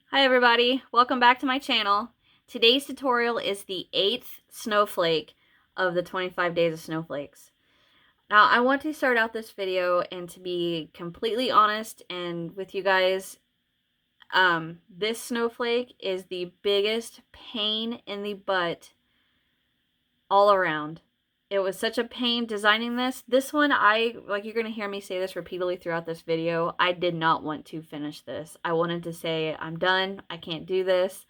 Hi everybody, welcome back to my channel. Today's tutorial is the 8th snowflake of the 25 Days of Snowflakes. Now I want to start out this video and to be completely honest and with you guys, this snowflake is the biggest pain in the butt all around. It was such a pain designing this. This one, like you're going to hear me say this repeatedly throughout this video, I did not want to finish this. I wanted to say, I'm done. I can't do this.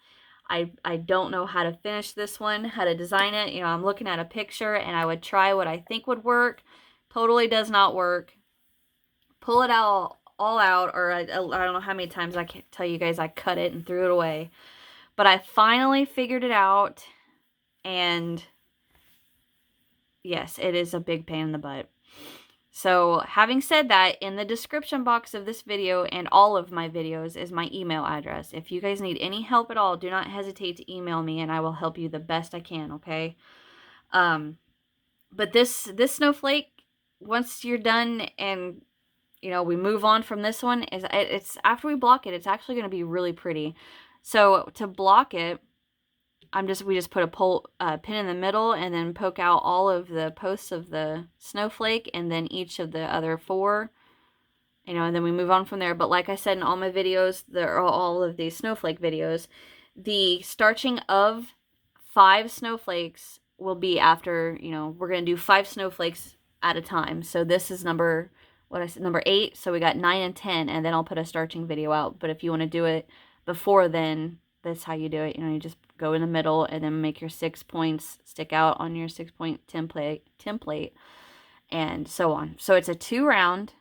I don't know how to finish this one, how to design it. You know, I'm looking at a picture and I would try what I think would work. Totally does not work. Pull it out all out, or I don't know how many times I can tell you guys I cut it and threw it away. But I finally figured it out, and yes, it is a big pain in the butt. So having said that, in the description box of this video and all of my videos is my email address. If you guys need any help at all, do not hesitate to email me and I will help you the best I can, okay? But this snowflake, once you're done and you know we move on from this one, it's after we block it, it's actually going to be really pretty. So to block it, we just put a pin in the middle and then poke out all of the posts of the snowflake and then each of the other four, you know, and then we move on from there. But like I said in all my videos, all of these snowflake videos, the starching of 5 snowflakes will be after, you know, we're going to do 5 snowflakes at a time. So this is number 8. So we got 9 and 10, and then I'll put a starching video out. But if you want to do it before then, that's how you do it. You know, you just go in the middle and then make your 6 points stick out on your 6-point template and so on. So it's a 2-round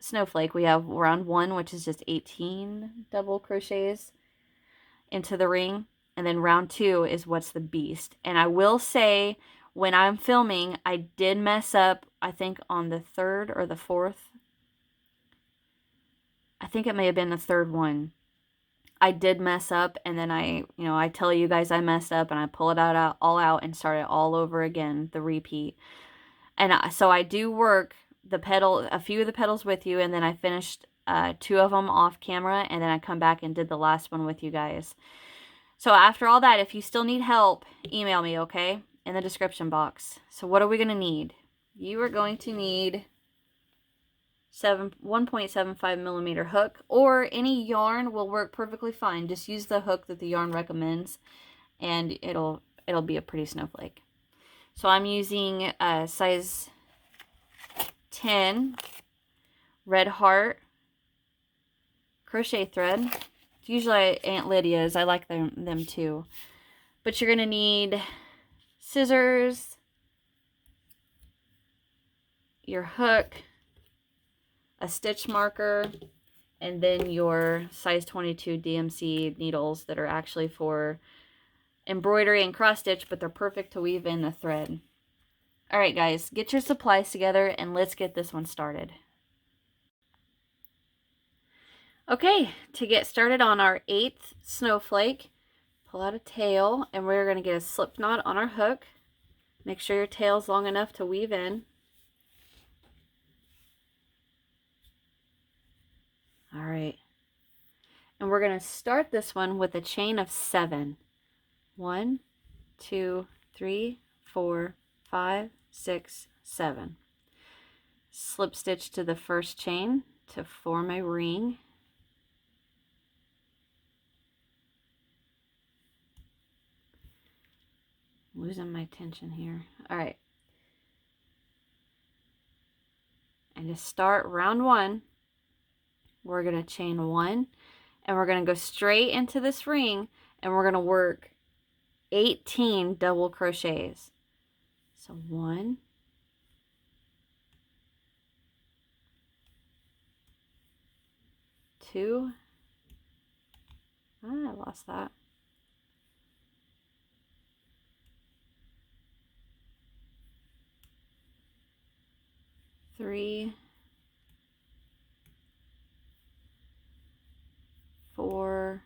snowflake. We have round 1, which is just 18 double crochets into the ring, and then round 2 is what's the beast. And I will say, when I'm filming, I did mess up, I think on the 3rd or the 4th. I think it may have been the 3rd one. I did mess up, and then I tell you guys I messed up, and I pull it all out and start it all over again, the repeat. And so I do work a few of the petals with you, and then I finished 2 of them off camera, and then I come back and did the last one with you guys. So after all that, if you still need help, email me, okay? In the description box. So what are we going to need? You are going to need 1.75 millimeter hook, or any yarn will work perfectly fine. Just use the hook that the yarn recommends, and it'll be a pretty snowflake. So I'm using a size 10 red heart crochet thread. It's usually Aunt Lydia's. I like them too. But you're gonna need scissors, your hook, a stitch marker, and then your size 22 DMC needles that are actually for embroidery and cross stitch, but they're perfect to weave in the thread. All right, guys, get your supplies together and let's get this one started. Okay, to get started on our 8th snowflake, pull out a tail, and we're going to get a slip knot on our hook. Make sure your tail's long enough to weave in. All right. And we're going to start this one with a chain of 7. 1, 2, 3, 4, 5, 6, 7. Slip stitch to the first chain to form a ring. Losing my tension here. All right. And to start round 1, we're going to chain 1, and we're going to go straight into this ring, and we're going to work 18 double crochets. So 1, 2, I lost that. 3, 4,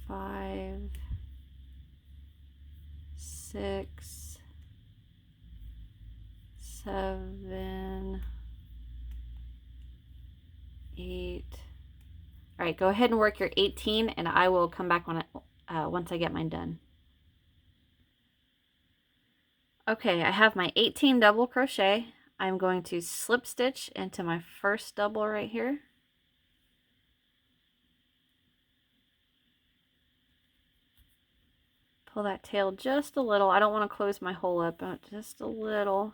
5, 6, 7, 8. All right, go ahead and work your 18, and I will come back on it once I get mine done. Okay, I have my 18 double crochet. I'm going to slip stitch into my first double right here. Pull that tail just a little. I don't want to close my hole up, but just a little.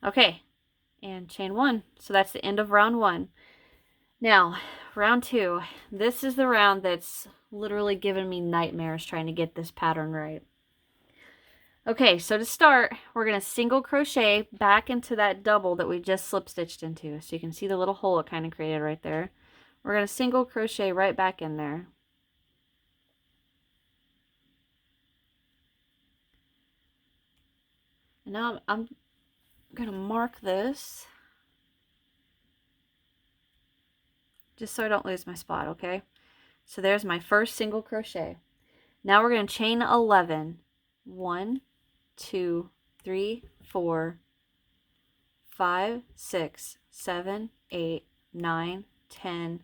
Okay, and chain 1. So that's the end of round 1. Now, round 2. This is the round that's literally given me nightmares trying to get this pattern right. Okay, so to start, we're going to single crochet back into that double that we just slip stitched into. So you can see the little hole it kind of created right there. We're going to single crochet right back in there. And now I'm going to mark this just so I don't lose my spot, okay? So there's my first single crochet. Now we're going to chain 11. 1, 2, 3, 4, 5, 6, 7, 8, 9, 10,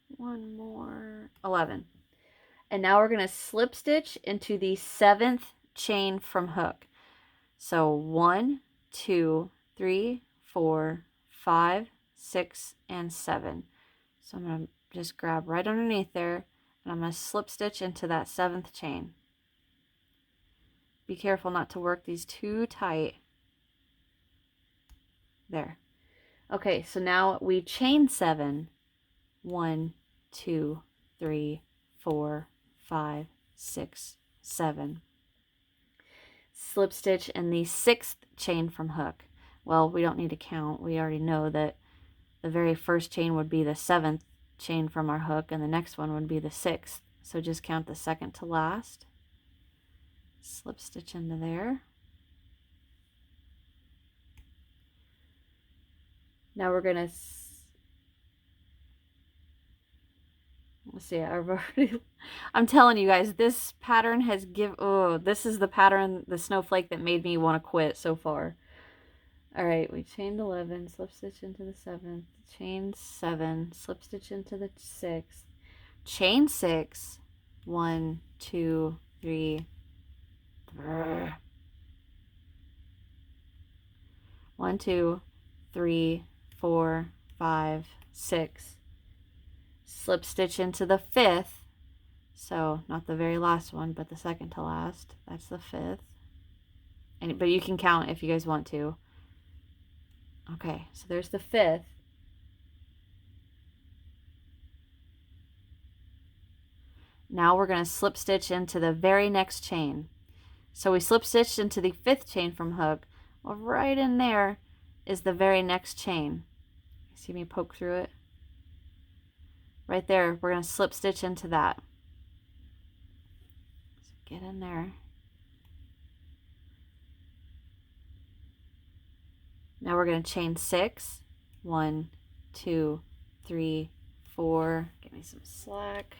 one more, 11. And now we're going to slip stitch into the 7th chain from hook. So 1, 2, 3, 4, 5, 6, and 7. So I'm going to just grab right underneath there, and I'm going to slip stitch into that 7th chain. Be careful not to work these too tight. There. Okay, so now we chain 7. 1, 2, 3, 4, 5, 6, 7. Slip stitch in the 6th chain from hook. Well, we don't need to count. We already know that the very first chain would be the 7th chain from our hook, and the next one would be the 6th. So just count the second to last. Slip stitch into there. Now we're going to, let's see, I'm telling you guys, this pattern has this is the pattern, the snowflake that made me want to quit so far. All right, we chained 11, slip stitch into the 7th, chain 7, slip stitch into the 6th, chain 6, 1, 2, 3, 1, 2, 3, 4, 5, 6, slip stitch into the 5th, so not the very last one, but the second to last. That's the 5th. But you can count if you guys want to. Okay, so there's the 5th. Now we're going to slip stitch into the very next chain. So we slip stitched into the 5th chain from hook. Well, right in there is the very next chain. See me poke through it? Right there, we're going to slip stitch into that. So get in there. Now we're going to chain 6. 1, 2, 3, 4. Give me some slack.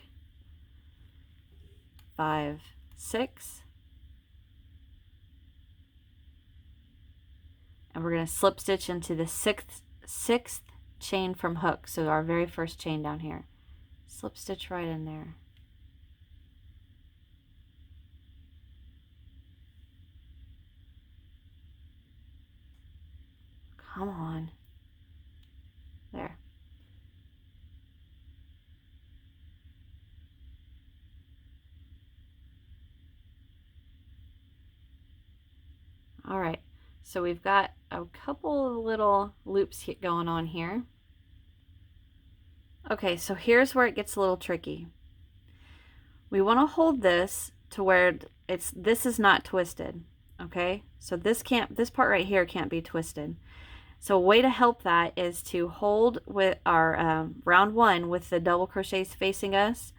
5, 6. And we're going to slip stitch into the 6th chain from hook. So our very first chain down here. Slip stitch right in there. Come on. There. All right. So we've got a couple of little loops going on here. Okay, so here's where it gets a little tricky. We want to hold this to where this is not twisted. Okay, so this part right here can't be twisted. So a way to help that is to hold with our round 1 with the double crochets facing us.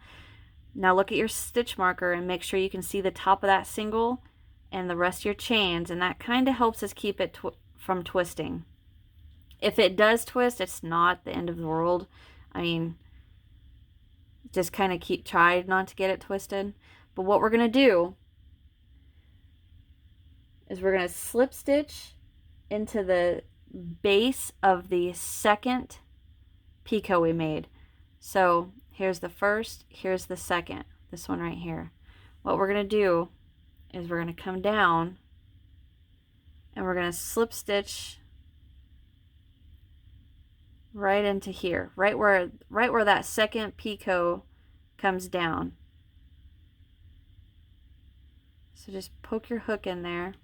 Now look at your stitch marker and make sure you can see the top of that single and the rest of your chains, and that kind of helps us keep it from twisting. If it does twist, it's not the end of the world. I mean, just kind of try not to get it twisted. But what we're going to do is we're going to slip stitch into the base of the 2nd picot we made. So here's the first, here's the second, this one right here. What we're going to do is we're going to come down and we're going to slip stitch right into here, right where that second picot comes down. So just poke your hook in there,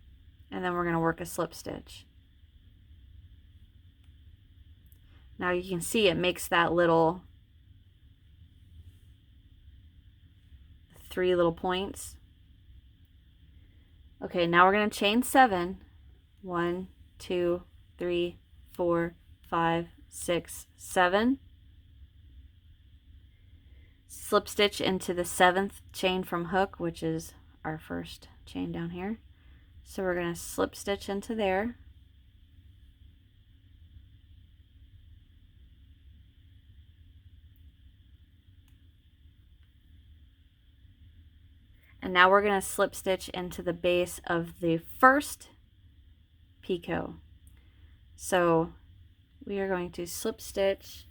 and then we're going to work a slip stitch. Now you can see it makes that little 3 little points. Okay, now we're going to chain 7. 1, 2, 3, 4, 5, 6, 7. Slip stitch into the 7th chain from hook, which is our first chain down here. So we're going to slip stitch into there. And now we're going to slip stitch into the base of the first picot. So we are going to slip stitch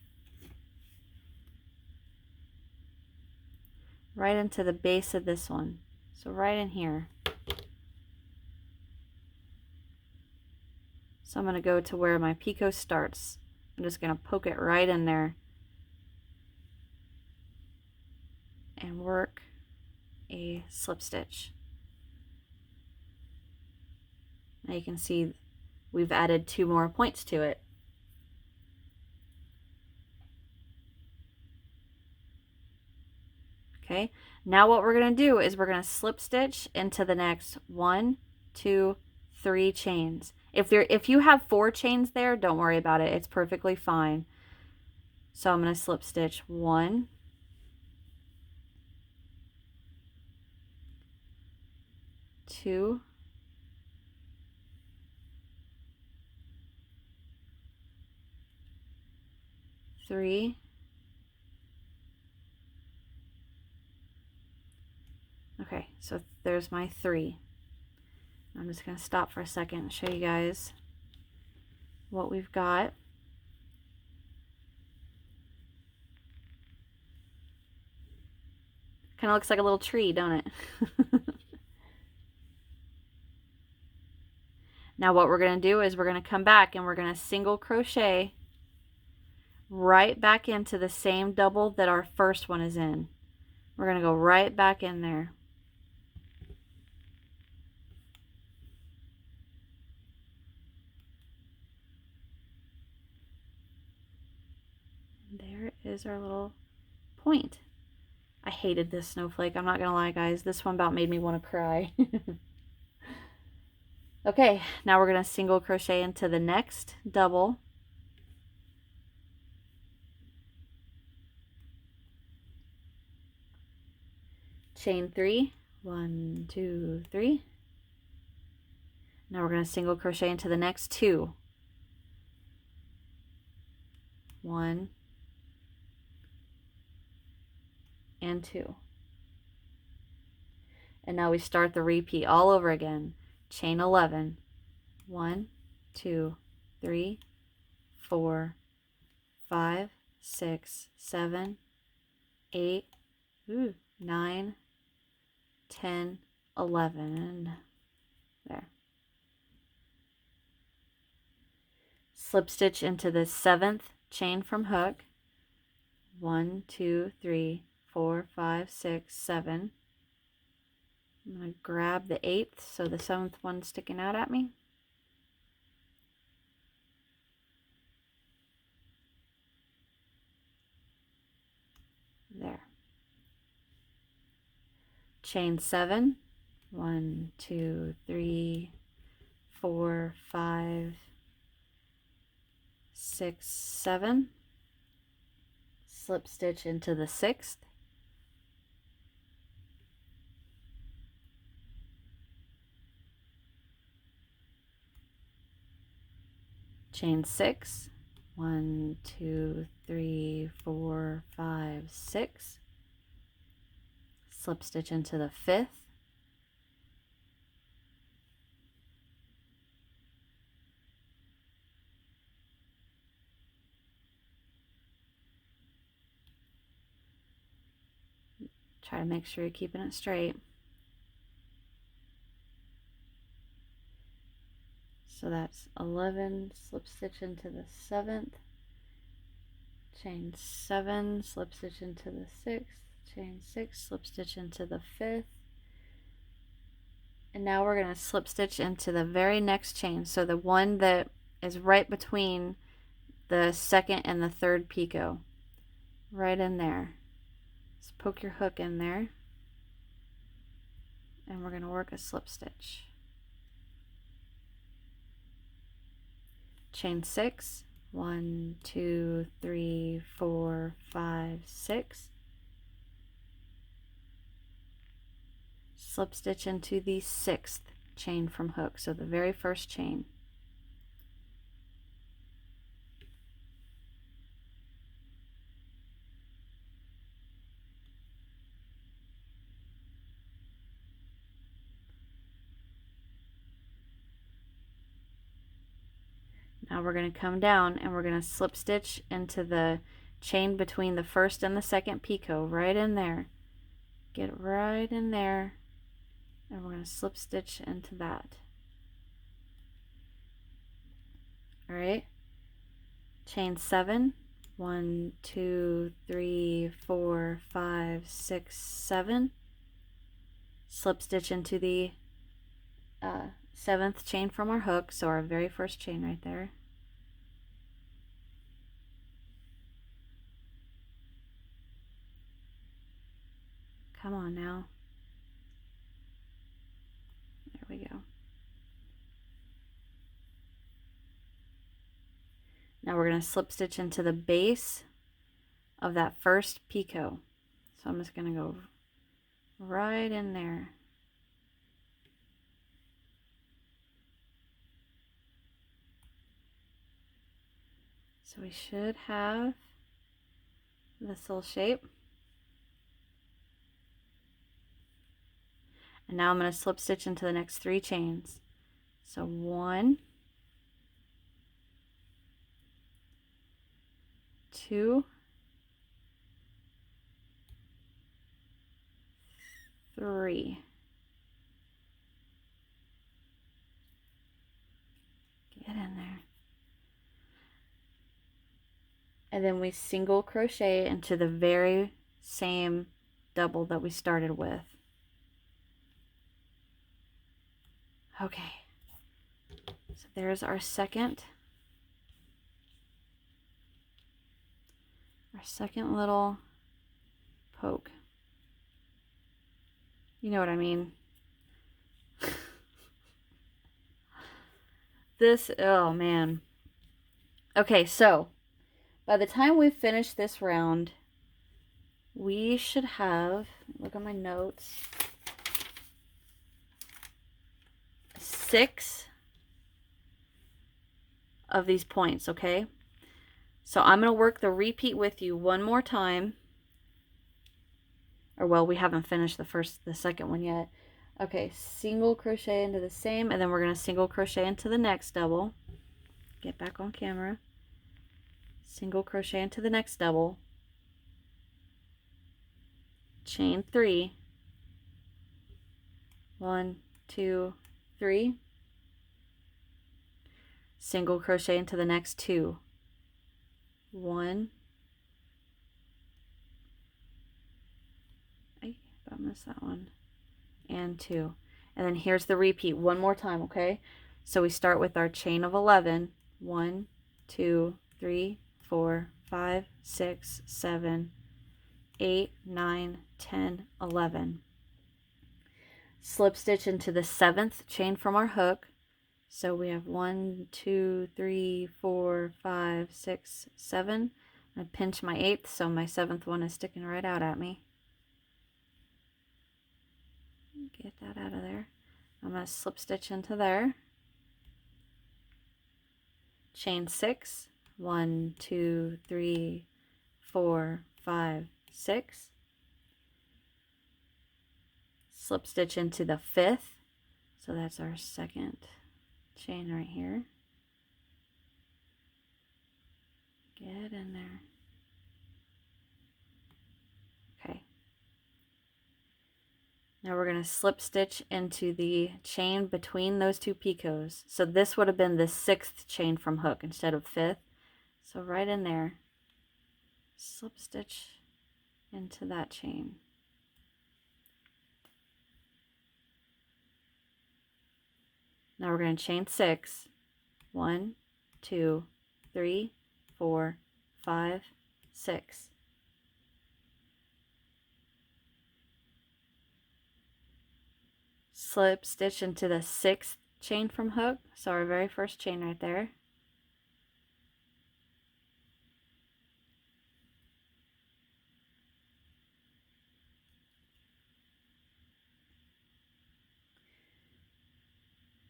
right into the base of this one. So right in here. So I'm going to go to where my picot starts. I'm just going to poke it right in there and work a slip stitch. Now you can see we've added 2 more points to it. Okay, now what we're going to do is we're going to slip stitch into the next 1, 2, 3 chains. If you have 4 chains there, don't worry about it. It's perfectly fine. So I'm going to slip stitch 1, 2, 3, okay, so there's my 3. I'm just going to stop for a second and show you guys what we've got. Kind of looks like a little tree, don't it? Now what we're going to do is we're going to come back and we're going to single crochet right back into the same double that our first one is in. We're going to go right back in there. There is our little point. I hated this snowflake. I'm not going to lie, guys. This one about made me want to cry. Okay, now we're going to single crochet into the next double. Chain 3. 1, 2, 3. Now we're going to single crochet into the next 2. 1 and 2. And now we start the repeat all over again. Chain 11. 1, 2, 3, 4, 5, 6, 7, 8, 9, 10, 11. There. Slip stitch into the 7th chain from hook. 1, 2, 3, 4, 5, 6, 7. I'm going to grab the 8th so the 7th one's sticking out at me. There. Chain 7. 1, 2, 3, 4, 5, 6, 7. Slip stitch into the 6th. Chain 6. 1, 2, 3, 4, 5, 6. Slip stitch into the 5th. Try to make sure you're keeping it straight. So that's 11, slip stitch into the 7th, chain 7, slip stitch into the 6th, chain 6, slip stitch into the 5th, and now we're going to slip stitch into the very next chain, so the one that is right between the 2nd and the 3rd picot, right in there. Just poke your hook in there, and we're going to work a slip stitch. Chain 6, 1, 2, 3, 4, 5, 6. Slip stitch into the 6th chain from hook, so the very first chain. Now we're going to come down and we're going to slip stitch into the chain between the 1st and the 2nd picot, right in there. Get right in there, and we're going to slip stitch into that. All right, chain 7, 1, 2, 3, 4, 5, 6, 7. Slip stitch into the 7th chain from our hook, so our very first chain right there. Come on now. There we go. Now we're going to slip stitch into the base of that first picot. So I'm just going to go right in there. So we should have this little shape. And now I'm going to slip stitch into the next 3 chains. So 1, 2, 3. Get in there. And then we single crochet into the very same double that we started with. Okay, so there's our second little poke. You know what I mean. This, oh man. Okay, so by the time we finish this round, we should have, look at my notes, 6 of these points, okay? So I'm going to work the repeat with you one more time. Or well, we haven't finished the second one yet. Okay, single crochet into the same, and then we're going to single crochet into the next double. Get back on camera. Single crochet into the next double. Chain 3. 1, 2, 3. Single crochet into the next 2. 1. I missed that one. And 2. And then here's the repeat one more time, okay? So we start with our chain of 11. 1, 2, 3, 4, 5, 6, 7, 8, 9, 10, 11. Slip stitch into the 7th chain from our hook. So we have 1, 2, 3, 4, 5, 6, 7. I pinch my 8th, so my 7th one is sticking right out at me. Get that out of there. I'm going to slip stitch into there. Chain 6. 1, 2, 3, 4, 5, 6. Slip stitch into the 5th. So that's our second chain right here. Get in there. Okay. Now we're going to slip stitch into the chain between those two picots. So this would have been the 6th chain from hook instead of 5th. So right in there, slip stitch into that chain. Now we're going to chain 6. 1, 2, 3, 4, 5, 6. Slip stitch into the 6th chain from hook. So our very first chain right there.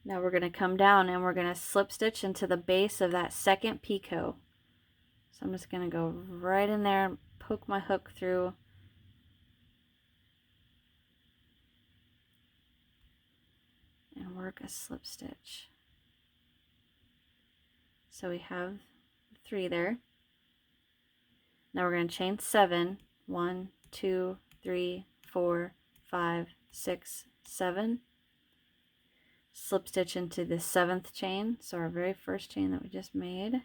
Now we're going to come down and we're going to slip stitch into the base of that 2nd picot. So I'm just going to go right in there and poke my hook through. And work a slip stitch. So we have 3 there. Now we're going to chain 7. 1, 2, 3, 4, 5, 6, 7. Slip stitch into the 7th chain, so our very first chain that we just made.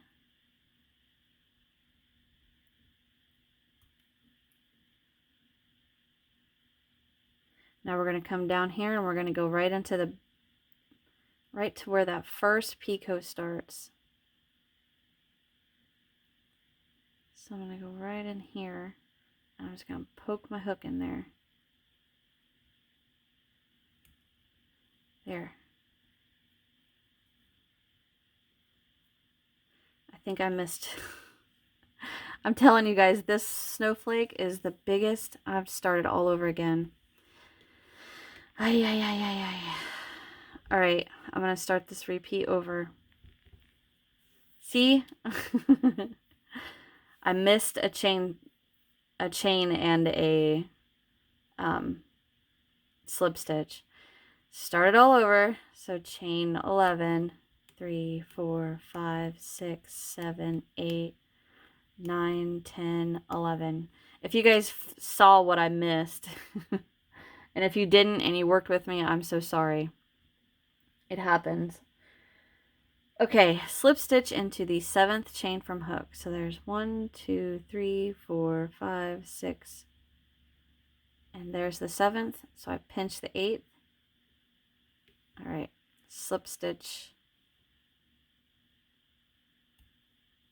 Now we're going to come down here and we're going to go right into the to where that first picot starts. So I'm going to go right in here and I'm just going to poke my hook in there. There. I think I missed. I'm telling you guys, this snowflake is the biggest. I've started all over again. Ay, ay, ay, ay, ay. All right, I'm going to start this repeat over. See? I missed a chain and a slip stitch. Start it all over. So chain 11, 3, 4, 5, 6, 7, 8, 9, 10, 11. If you guys saw what I missed, and if you didn't and you worked with me, I'm so sorry. It happens. Okay, slip stitch into the 7th chain from hook. So there's 1, 2, 3, 4, 5, 6, and there's the 7th. So I pinch the 8th. All right, slip stitch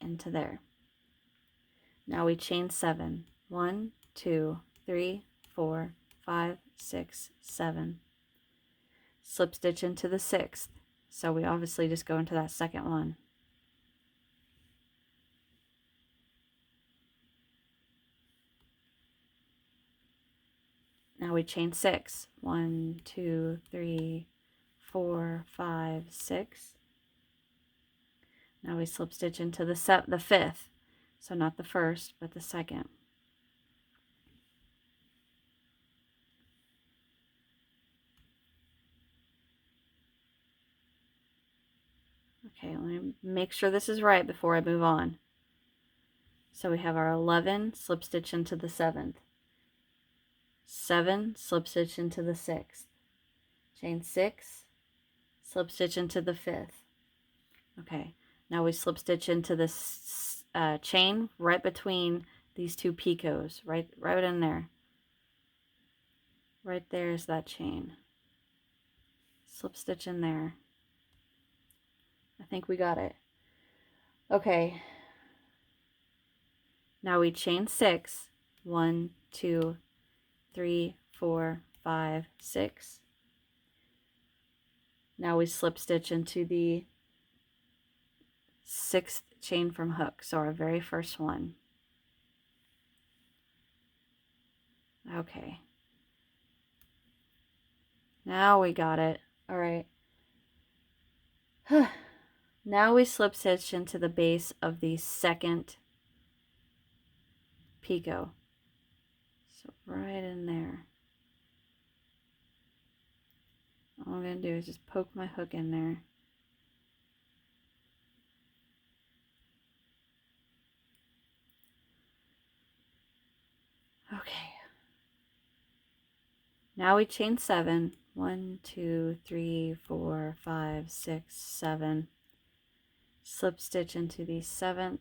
into there. Now we chain 7. 1, 2, 3, 4, 5, 6, 7. Slip stitch into the 6th. So we obviously just go into that 2nd one. Now we chain 6. 1, 2, 3, 4, 5, 6. Now we slip stitch into the 5th. So not the 1st, but the 2nd. Okay, let me make sure this is right before I move on. So we have our 11, slip stitch into the 7th. 7, slip stitch into the 6th. Chain 6, slip stitch into the 5th. Okay, now we slip stitch into this chain right between these two picots, right in there. Right there is that chain. Slip stitch in there. I think we got it. Okay. Now we chain 6. 1, 2, 3, 4, 5, 6. Now we slip stitch into the 6th chain from hook, so our very first one. Okay. Now we got it. All right. Now we slip stitch into the base of the 2nd picot. So right in there. All I'm going to do is just poke my hook in there. Okay. Now we chain 7. 1, 2, 3, 4, 5, 6, 7. Slip stitch into the 7th,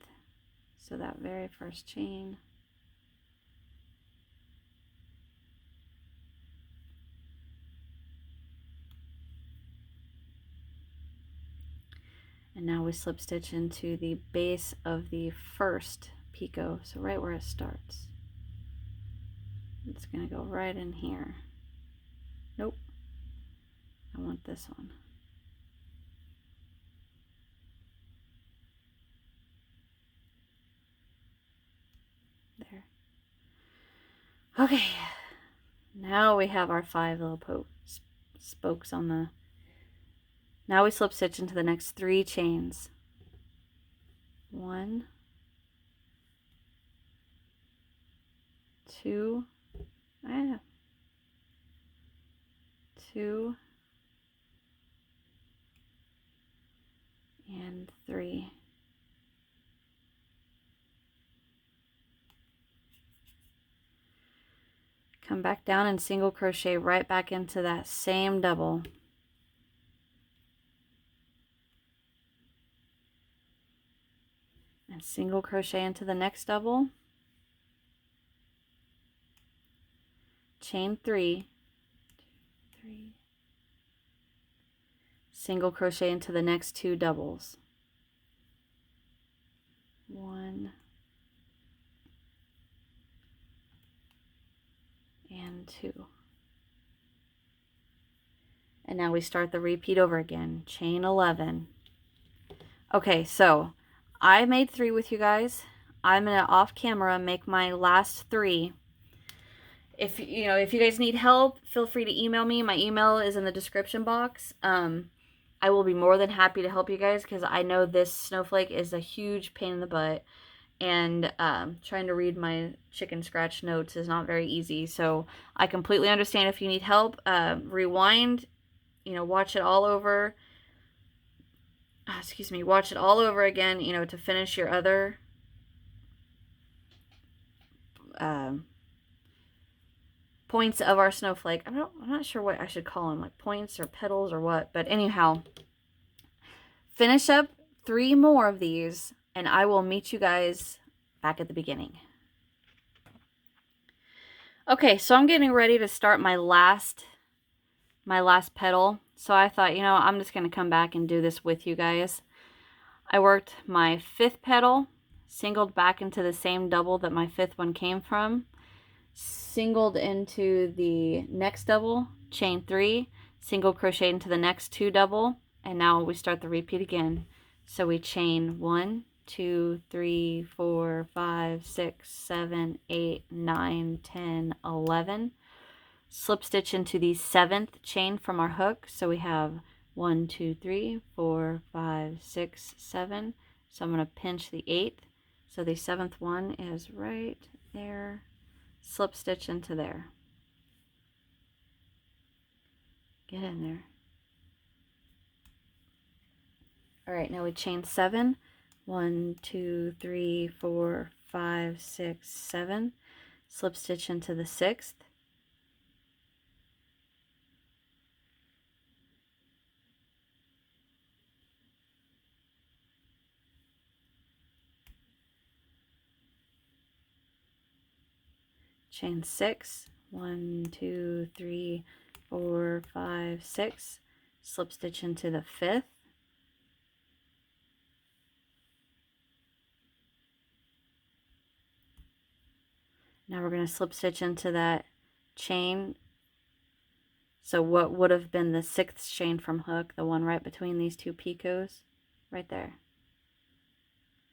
so that very first chain. And now we slip stitch into the base of the first picot, so right where it starts. It's going to go right in here. Nope, I want this one. There. Okay, now we have our 5 little spokes on the... Now we slip stitch into the next 3 chains. 1, 2, 2, and 3. Come back down and single crochet right back into that same double. And single crochet into the next double. Chain 3. 3. Single crochet into the next 2 doubles. 1 and 2. And now we start the repeat over again. Chain 11. Okay, so I made 3 with you guys. I'm gonna off camera make my last 3. If you guys need help, feel free to email me. My email is in the description box. I will be more than happy to help you guys because I know this snowflake is a huge pain in the butt, and trying to read my chicken scratch notes is not very easy. So I completely understand if you need help. Rewind, watch it all over. Watch it all over again, to finish your other points of our snowflake. I'm not sure what I should call them, like points or petals or what, but anyhow, finish up 3 more of these and I will meet you guys back at the beginning. Okay, so I'm getting ready to start my last petal. So I thought, I'm just going to come back and do this with you guys. I worked my 5th petal, singled back into the same double that my 5th one came from, singled into the next double, chain 3, single crochet into the next 2 double, and now we start the repeat again. So we chain 1, 2, 3, 4, 5, 6, 7, 8, 9, 10, 11. Slip stitch into the 7th chain from our hook. So we have 1, 2, 3, 4, 5, 6, 7. So I'm going to pinch the 8th. So the 7th one is right there. Slip stitch into there. Get in there. All right, now we chain 7. 1, 2, 3, 4, 5, 6, 7. Slip stitch into the 6th. Chain 6. 1, 2, 3, 4, 5, 6. Slip stitch into the 5th. Now we're going to slip stitch into that chain. So what would have been the 6th chain from hook, the one right between these 2 picots, right there.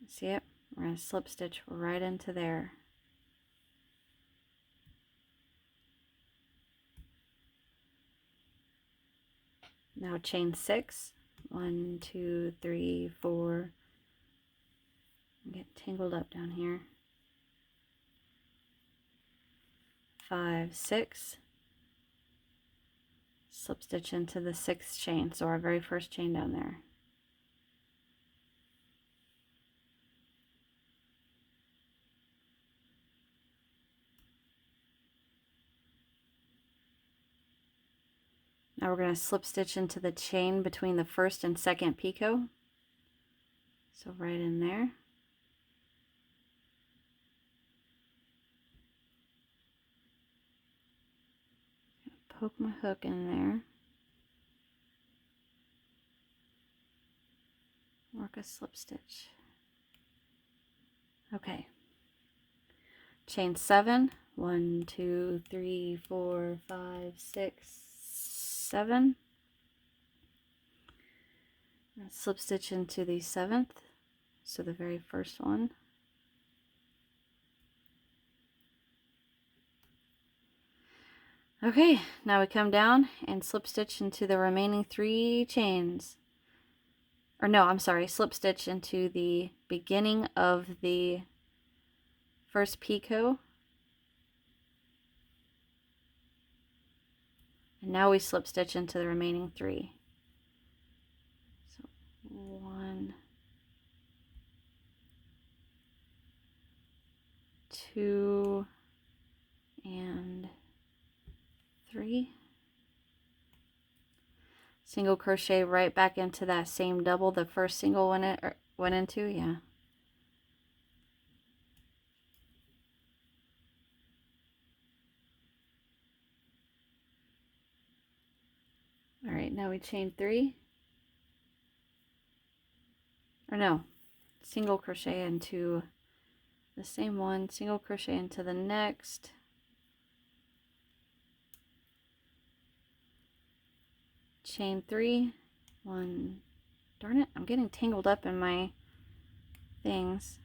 See it? We're going to slip stitch right into there. Now chain 6. 1, 2, 3, 4. Get tangled up down here. 5, 6. Slip stitch into the 6th chain, so our very first chain down there. Now we're going to slip stitch into the chain between the first and second picot. So right in there. Poke my hook in there. Work a slip stitch. Okay. Chain 7. 1, 2, 3, 4, 5, 6, 7. Slip stitch into the 7th, so the very first one. Okay, now we come down and slip stitch into the remaining 3 chains. Or no, I'm sorry, slip stitch into the beginning of the first picot. And now we slip stitch into the remaining 3. So 1, 2, and 3. Single crochet right back into that same double the first single went into, yeah. All right, now we chain 3. Or no, single crochet into the same one, single crochet into the next. Chain 3. 1. Darn it, I'm getting tangled up in my things.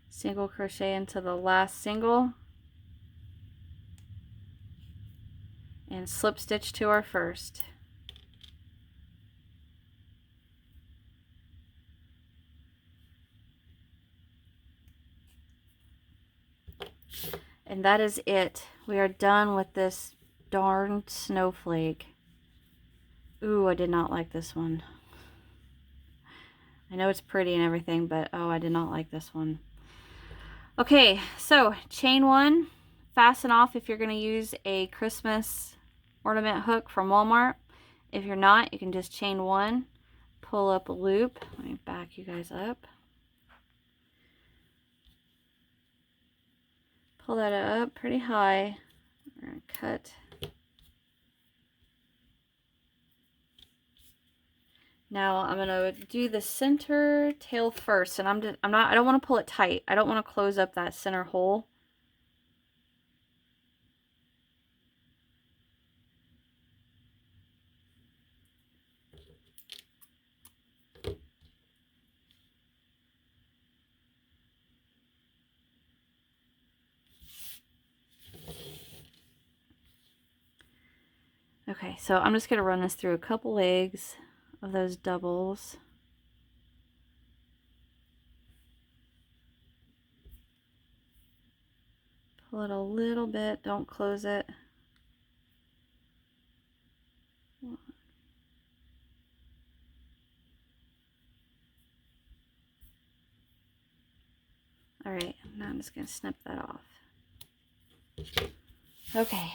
Single crochet into the last single. And slip stitch to our first. And that is it. We are done with this darn snowflake. Ooh, I did not like this one. I know it's pretty and everything, but oh, I did not like this one. Okay, so chain 1, fasten off if you're going to use a Christmas ornament hook from Walmart. If you're not, you can just chain 1, pull up a loop. Let me back you guys up. Pull that up pretty high. We're going to cut. Now I'm going to do the center tail first, and I don't want to pull it tight. I don't want to close up that center hole. Okay, so I'm just going to run this through a couple legs of those doubles. Pull it a little bit, don't close it. Alright, now I'm just going to snip that off. Okay,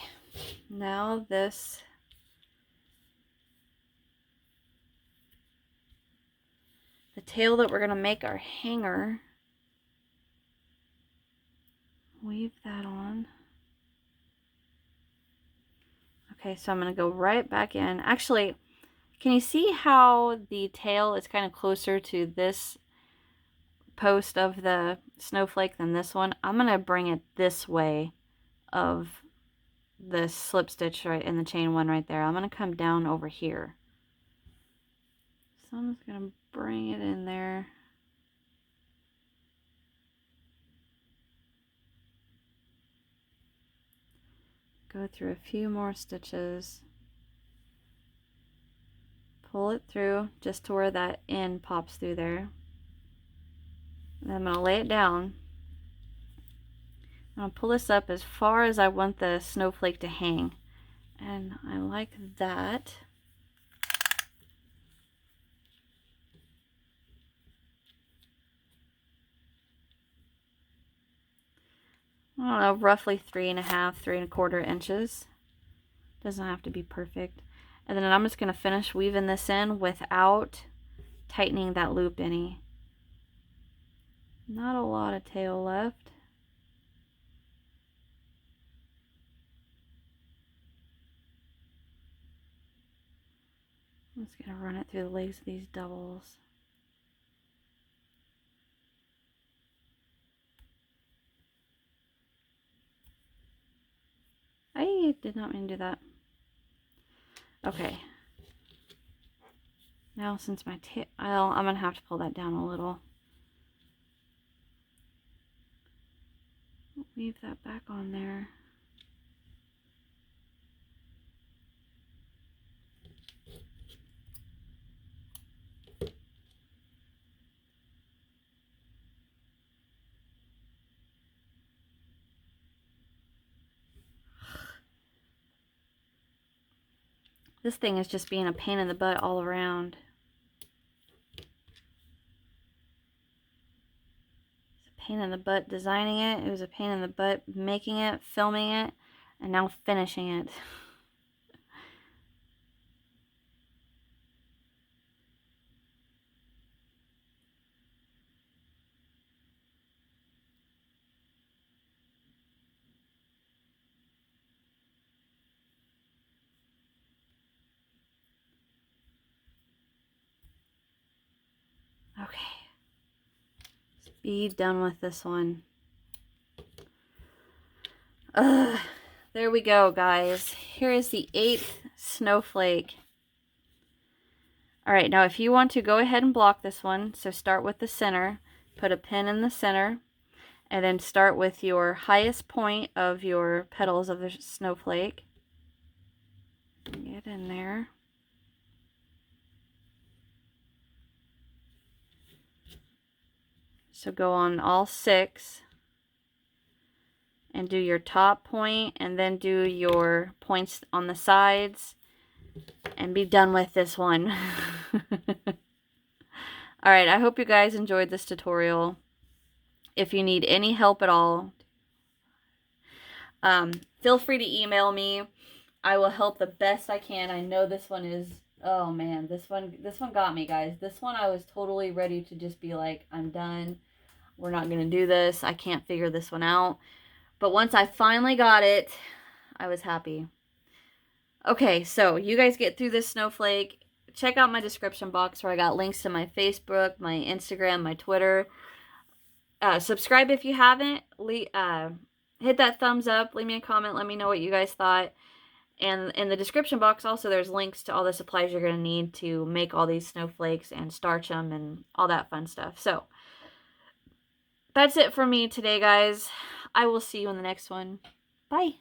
now this the tail that we're going to make our hanger, weave that on. Okay, so I'm going to go right back in. Actually, can you see how the tail is kind of closer to this post of the snowflake than this one? I'm going to bring it this way of the slip stitch right in the chain 1 right there. I'm going to come down over here. So I'm just going to bring it in there. Go through a few more stitches. Pull it through just to where that end pops through there. And then I'm going to lay it down. I'm going to pull this up as far as I want the snowflake to hang. And I like that. I don't know, roughly 3.5, 3 1/4 inches. Doesn't have to be perfect. And then I'm just going to finish weaving this in without tightening that loop any. Not a lot of tail left. I'm just going to run it through the legs of these doubles. I did not mean to do that. Okay. Now since my tail, I'm going to have to pull that down a little. Weave that back on there. This thing is just being a pain in the butt all around. It's a pain in the butt designing it. It was a pain in the butt making it, filming it, and now finishing it. Okay. Let's be done with this one. There we go, guys. Here is the 8th snowflake. Alright, now if you want to go ahead and block this one, so start with the center, put a pin in the center, and then start with your highest point of your petals of the snowflake. Get in there. So go on all 6 and do your top point and then do your points on the sides and be done with this one. Alright, I hope you guys enjoyed this tutorial. If you need any help at all, feel free to email me. I will help the best I can. I know this one is, oh man, this one got me, guys. This one I was totally ready to just be like, I'm done. We're not going to do this. I can't figure this one out. But once I finally got it, I was happy. Okay, so you guys get through this snowflake. Check out my description box where I got links to my Facebook, my Instagram, my Twitter. Subscribe if you haven't. Hit that thumbs up. Leave me a comment. Let me know what you guys thought. And in the description box also there's links to all the supplies you're going to need to make all these snowflakes and starch them and all that fun stuff. So that's it for me today, guys. I will see you in the next one. Bye.